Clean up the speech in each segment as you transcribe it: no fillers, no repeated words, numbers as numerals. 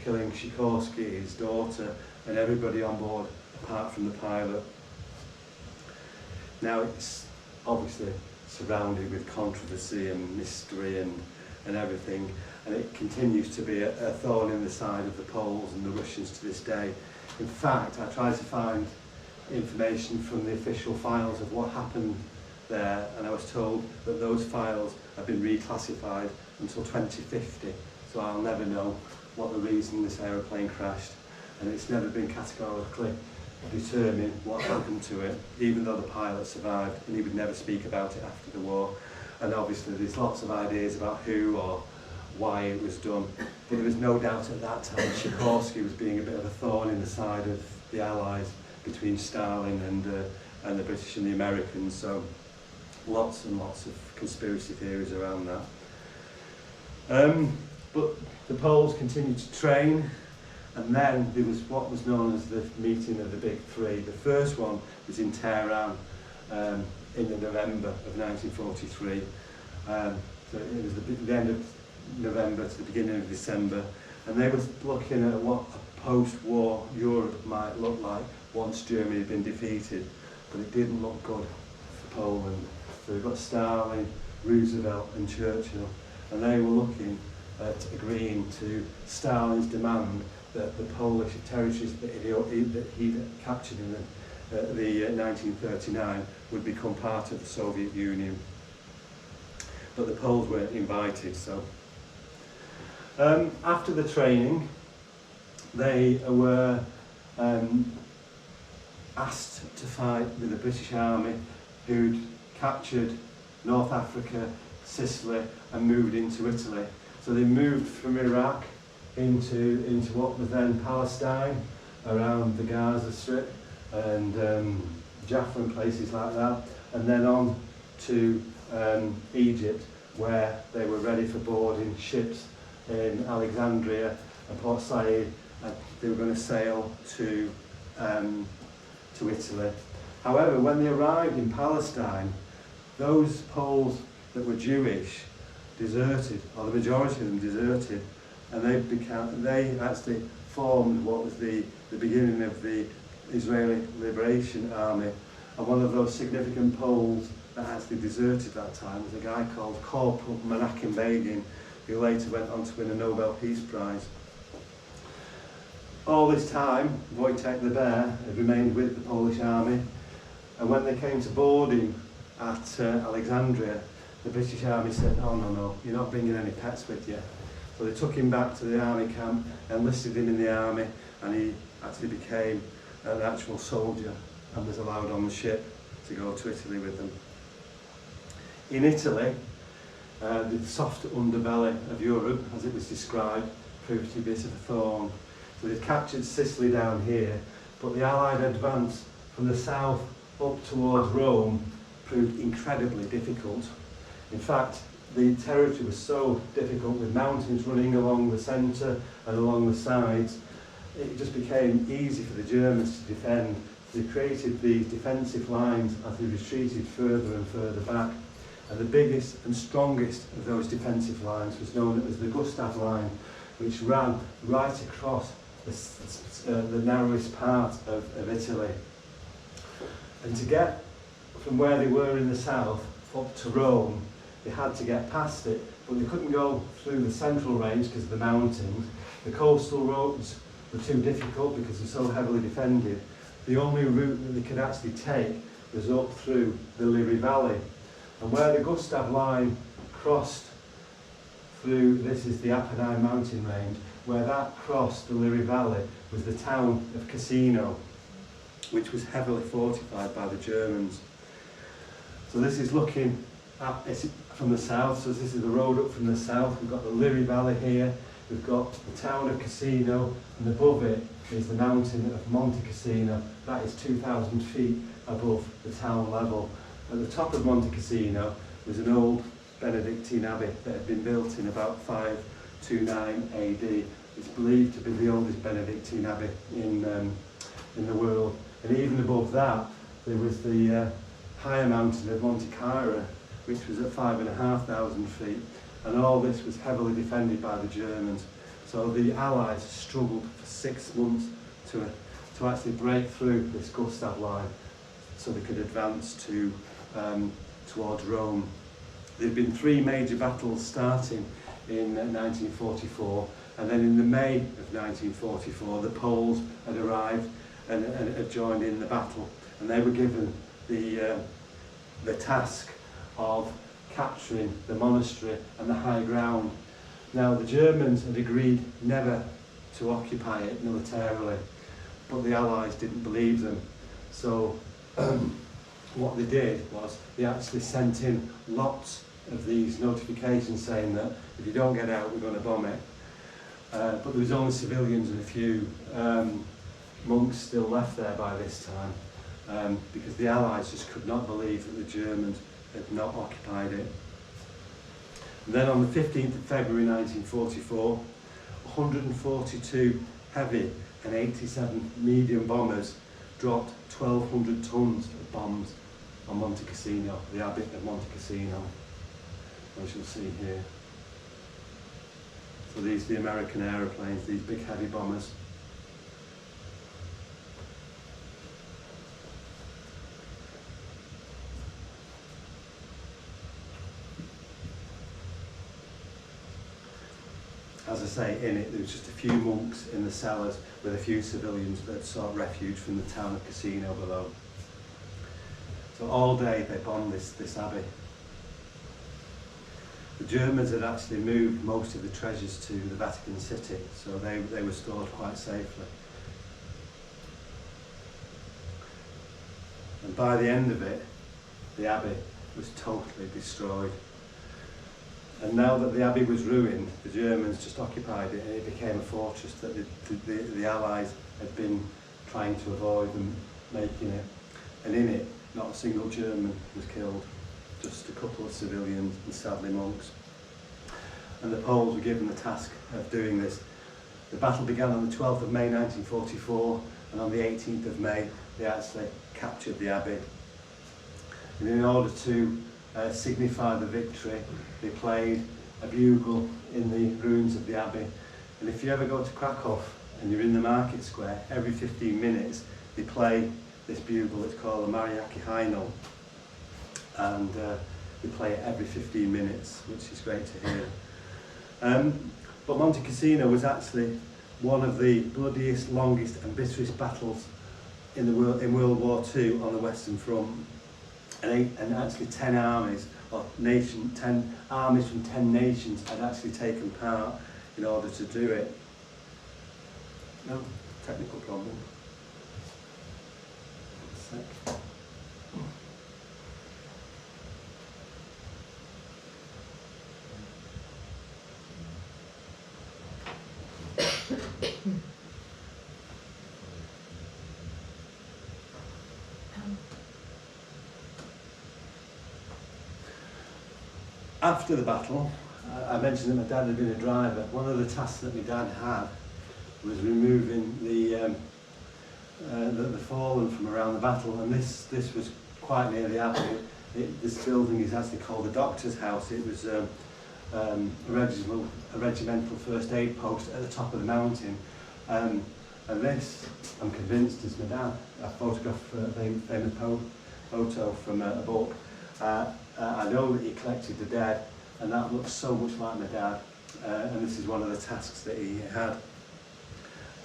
killing Sikorsky, his daughter, and everybody on board apart from the pilot. Now it's obviously surrounded with controversy and mystery and everything, and it continues to be a thorn in the side of the Poles and the Russians to this day. In fact, I tried to find information from the official files of what happened there, and I was told that those files have been reclassified until 2050, so I'll never know what the reason this aeroplane crashed, and it's never been categorically determined what happened to it, even though the pilot survived, and he would never speak about it after the war. And obviously there's lots of ideas about who or why it was done, but there was no doubt at that time Sikorsky was being a bit of a thorn in the side of the Allies between Stalin and the British and the Americans, so lots and lots of conspiracy theories around that. But the Poles continued to train, and then there was what was known as the meeting of the Big Three. The first one was in Tehran in the November of 1943. So it was the end of November to the beginning of December, and they were looking at what a post-war Europe might look like once Germany had been defeated, but it didn't look good for Poland. So we've got Stalin, Roosevelt and Churchill, and they were looking at agreeing to Stalin's demand that the Polish territories that he'd captured in the 1939 would become part of the Soviet Union. But the Poles weren't invited, so. After the training, they were asked to fight with the British Army, who'd captured North Africa, Sicily, and moved into Italy. So they moved from Iraq into what was then Palestine, around the Gaza Strip and Jaffa and places like that, and then on to Egypt, where they were ready for boarding ships in Alexandria and Port Said, and they were going to sail to Italy. However, when they arrived in Palestine, those Poles that were Jewish deserted, or the majority of them deserted, and they actually formed what was the beginning of the Israeli Liberation Army. And one of those significant Poles that actually deserted that time was a guy called Corporal Menachem Begin, who later went on to win a Nobel Peace Prize. All this time, Wojtek the Bear had remained with the Polish army, and when they came to boarding at Alexandria, the British army said, "Oh no, you're not bringing any pets with you." So they took him back to the army camp, enlisted him in the army, and he actually became an actual soldier and was allowed on the ship to go to Italy with them. In Italy, the soft underbelly of Europe, as it was described, proved to be a bit of a thorn. So they captured Sicily down here, but the Allied advance from the south up towards Rome proved incredibly difficult. In fact, the territory was so difficult, with mountains running along the centre and along the sides, it just became easy for the Germans to defend. They created these defensive lines as they retreated further and further back. And the biggest and strongest of those defensive lines was known as the Gustav line, which ran right across the narrowest part of Italy. And to get from where they were in the south up to Rome, they had to get past it, but they couldn't go through the central range because of the mountains. The coastal roads were too difficult because they're so heavily defended. The only route that they could actually take was up through the Liris Valley. And where the Gustav line crossed through, this is the Apennine mountain range, where that crossed the Liris Valley was the town of Cassino, which was heavily fortified by the Germans. So this is looking at it from the south, so this is the road up from the south. We've got the Liris Valley here, we've got the town of Cassino, and above it is the mountain of Monte Cassino. That is 2,000 feet above the town level. At the top of Monte Cassino was an old Benedictine abbey that had been built in about 529 AD. It's believed to be the oldest Benedictine abbey in the world. And even above that, there was the higher mountain of Monte Caira, which was at 5,500 feet. And all this was heavily defended by the Germans. So the Allies struggled for 6 months to actually break through this Gustav line so they could advance towards Rome. There had been 3 major battles starting in 1944, and then in the May of 1944 the Poles had arrived and had joined in the battle, and they were given the task of capturing the monastery and the high ground. Now the Germans had agreed never to occupy it militarily, but the Allies didn't believe them. So what they did was they actually sent in lots of these notifications saying that if you don't get out, we're going to bomb it. But there was only civilians and a few monks still left there by this time, because the Allies just could not believe that the Germans had not occupied it. And then on the 15th of February 1944, 142 heavy and 87 medium bombers dropped 1,200 tons of bombs on Monte Cassino, the Abbey of Monte Cassino, as you'll see here. So these are the American aeroplanes, these big heavy bombers. As I say, in it there was just a few monks in the cellars with a few civilians that sought refuge from the town of Cassino below. So all day they bombed this abbey. The Germans had actually moved most of the treasures to the Vatican City, so they were stored quite safely. And by the end of it, the abbey was totally destroyed. And now that the abbey was ruined, the Germans just occupied it, and it became a fortress that the Allies had been trying to avoid them making it. And in it, not a single German was killed, just a couple of civilians and sadly monks. And the Poles were given the task of doing this. The battle began on the 12th of May 1944, and on the 18th of May they actually captured the abbey. And in order to signify the victory, they played a bugle in the ruins of the abbey. And if you ever go to Krakow and you're in the market square, every 15 minutes they play this bugle. It's called a Mariaki Heinel, and they play it every 15 minutes, which is great to hear. But Monte Cassino was actually one of the bloodiest, longest and bitterest battles in World War II on the Western Front. And actually 10 armies, or 10 armies from 10 nations had actually taken part in order to do it. No technical problem. One sec. After the battle, I mentioned that my dad had been a driver. One of the tasks that my dad had was removing the fallen from around the battle, and this was quite near the abbey. This building is actually called the Doctor's House. It was a regimental first aid post at the top of the mountain. And this, I'm convinced, is my dad. I photographed a famous photo from a book. I know that he collected the dead, and that looks so much like my dad, and this is one of the tasks that he had.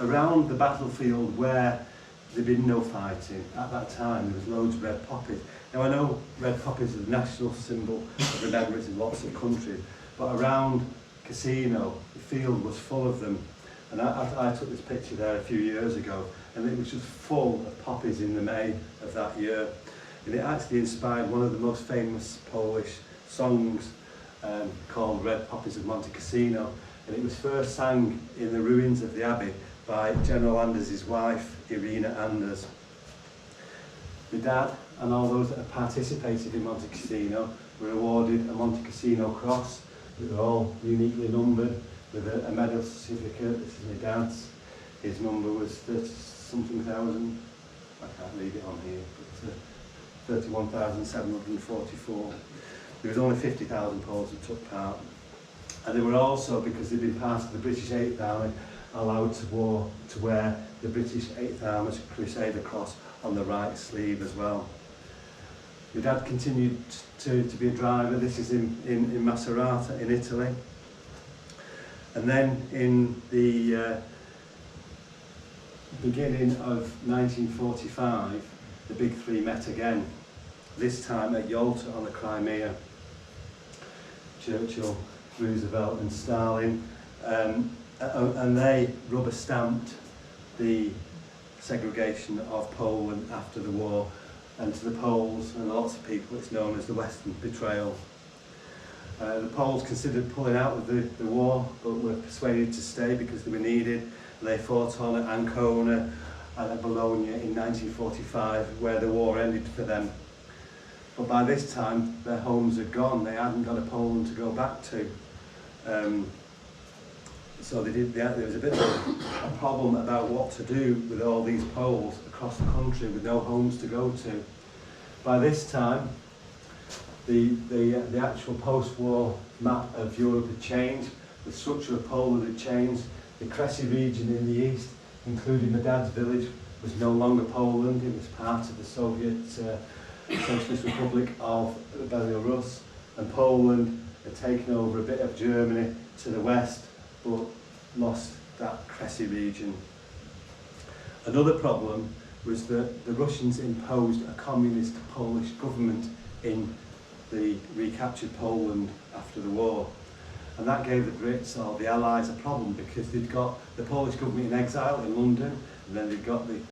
Around the battlefield where there'd been no fighting, at that time there was loads of red poppies. Now I know red poppies are the national symbol of remembrance in lots of countries, but around Cassino the field was full of them, and I took this picture there a few years ago, and it was just full of poppies in the May of that year. And it actually inspired one of the most famous Polish songs called Red Poppies of Monte Cassino, and it was first sang in the ruins of the abbey by General Anders' wife, Irina Anders. My dad and all those that have participated in Monte Cassino were awarded a Monte Cassino cross. They were all uniquely numbered with a medal certificate. This is my dad's. His number was 30-something thousand. I can't read it on here, but 31,744. There was only 50,000 Poles that took part. And they were also, because they'd been part of the British 8th Army, allowed to wear the British 8th Army's Crusader Cross on the right sleeve as well. My dad continued to be a driver. This is in Macerata in Italy. And then in the beginning of 1945, the big three met again, this time at Yalta on the Crimea. Churchill, Roosevelt and Stalin, and they rubber stamped the segregation of Poland after the war, and to the Poles and lots of people it's known as the Western Betrayal. The Poles considered pulling out of the war, but were persuaded to stay because they were needed. And they fought on at Ancona and at Bologna in 1945, where the war ended for them. But by this time, their homes had gone. They hadn't got a Poland to go back to. So there was a bit of a problem about what to do with all these Poles across the country with no homes to go to. By this time, the actual post-war map of Europe had changed. The structure of Poland had changed. The Kresy region in the east, including my dad's village, was no longer Poland. It was part of the Soviet Socialist Republic of Belarus, and Poland had taken over a bit of Germany to the west, but lost that Kresy region. Another problem was that the Russians imposed a communist Polish government in the recaptured Poland after the war. And that gave the Brits or the Allies a problem, because they'd got the Polish government in exile in London, and then they'd got the